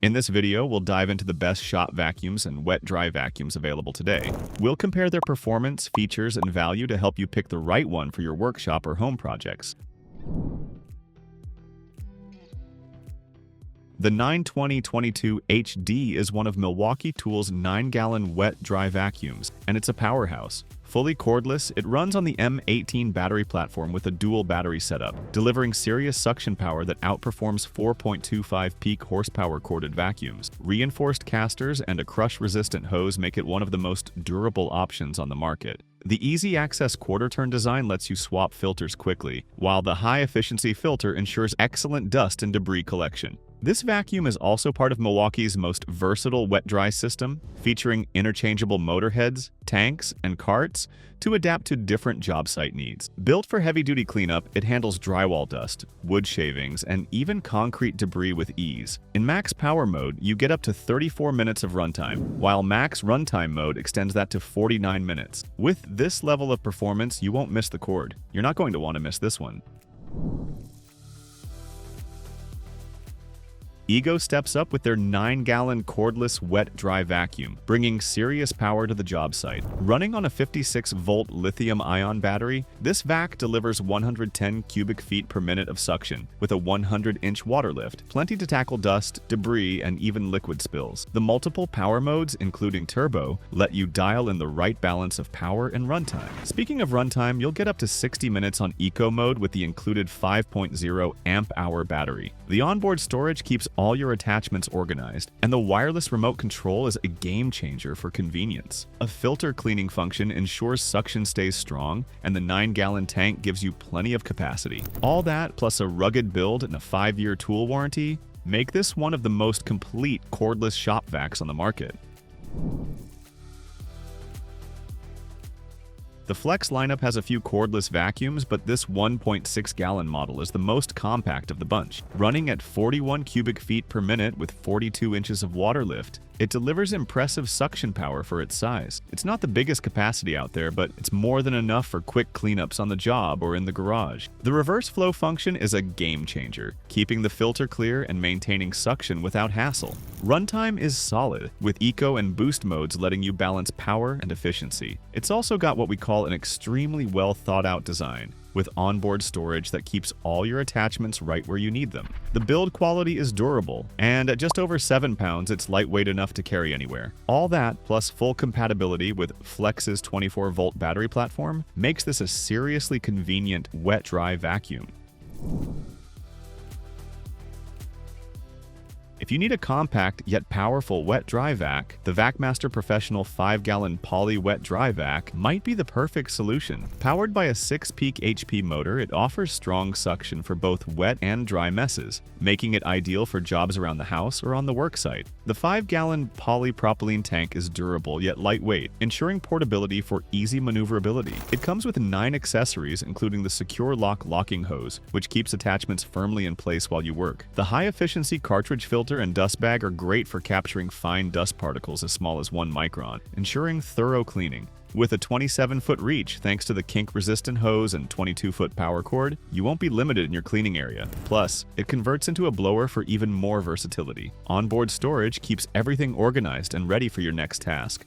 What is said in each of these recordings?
In this video, we'll dive into the best shop vacuums and wet-dry vacuums available today. We'll compare their performance, features, and value to help you pick the right one for your workshop or home projects. The 92022 HD is one of Milwaukee Tool's 9-gallon wet-dry vacuums, and it's a powerhouse. Fully cordless, it runs on the M18 battery platform with a dual battery setup, delivering serious suction power that outperforms 4.25 peak horsepower corded vacuums. Reinforced casters and a crush-resistant hose make it one of the most durable options on the market. The easy-access quarter-turn design lets you swap filters quickly, while the high-efficiency filter ensures excellent dust and debris collection. This vacuum is also part of Milwaukee's most versatile wet-dry system, featuring interchangeable motor heads, tanks, and carts to adapt to different job site needs. Built for heavy-duty cleanup, it handles drywall dust, wood shavings, and even concrete debris with ease. In Max Power mode, you get up to 34 minutes of runtime, while Max Runtime mode extends that to 49 minutes. With this level of performance, you won't miss the cord. You're not going to want to miss this one. Ego steps up with their 9-gallon cordless wet-dry vacuum, bringing serious power to the job site. Running on a 56-volt lithium-ion battery, this vac delivers 110 cubic feet per minute of suction, with a 100-inch water lift, plenty to tackle dust, debris, and even liquid spills. The multiple power modes, including turbo, let you dial in the right balance of power and runtime. Speaking of runtime, you'll get up to 60 minutes on Eco mode with the included 5.0 amp-hour battery. The onboard storage keeps all your attachments organized, and the wireless remote control is a game changer for convenience. A filter cleaning function ensures suction stays strong, and the 9-gallon tank gives you plenty of capacity. All that, plus a rugged build and a 5-year tool warranty, make this one of the most complete cordless shop vacs on the market. The Flex lineup has a few cordless vacuums, but this 1.6-gallon model is the most compact of the bunch. Running at 41 cubic feet per minute with 42 inches of water lift, it delivers impressive suction power for its size. It's not the biggest capacity out there, but it's more than enough for quick cleanups on the job or in the garage. The reverse flow function is a game changer, keeping the filter clear and maintaining suction without hassle. Runtime is solid, with Eco and Boost modes letting you balance power and efficiency. It's also got what we call an extremely well thought out design, with onboard storage that keeps all your attachments right where you need them. The build quality is durable, and at just over 7 pounds, it's lightweight enough to carry anywhere. All that, plus full compatibility with Flex's 24-volt battery platform, makes this a seriously convenient wet-dry vacuum. If you need a compact yet powerful wet-dry vac, the VACMASTER Professional 5-gallon Poly Wet-Dry Vac might be the perfect solution. Powered by a 6-peak HP motor, it offers strong suction for both wet and dry messes, making it ideal for jobs around the house or on the work site. The 5-gallon polypropylene tank is durable yet lightweight, ensuring portability for easy maneuverability. It comes with 9 accessories, including the Secure Lock locking hose, which keeps attachments firmly in place while you work. The high-efficiency cartridge filter and dust bag are great for capturing fine dust particles as small as 1 micron, ensuring thorough cleaning. With a 27-foot reach, thanks to the kink-resistant hose and 22-foot power cord, you won't be limited in your cleaning area. Plus, it converts into a blower for even more versatility. Onboard storage keeps everything organized and ready for your next task.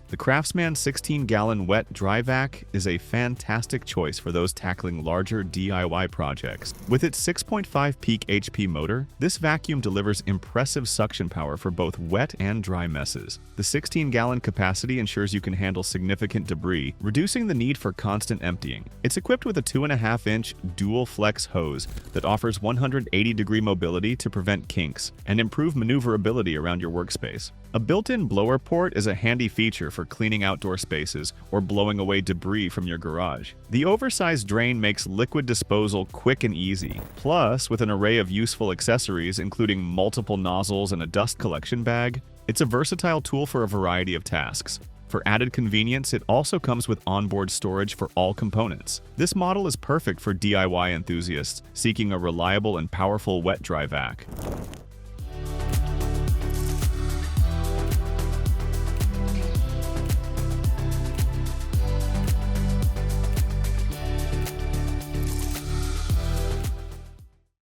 The CRAFTSMAN 16-gallon wet-dry vac is a fantastic choice for those tackling larger DIY projects. With its 6.5 peak HP motor, this vacuum delivers impressive suction power for both wet and dry messes. The 16-gallon capacity ensures you can handle significant debris, reducing the need for constant emptying. It's equipped with a 2.5-inch dual flex hose that offers 180-degree mobility to prevent kinks and improve maneuverability around your workspace. A built-in blower port is a handy feature for cleaning outdoor spaces or blowing away debris from your garage. The oversized drain makes liquid disposal quick and easy. Plus, with an array of useful accessories, including multiple nozzles and a dust collection bag, it's a versatile tool for a variety of tasks. For added convenience, it also comes with onboard storage for all components. This model is perfect for DIY enthusiasts seeking a reliable and powerful wet-dry vac.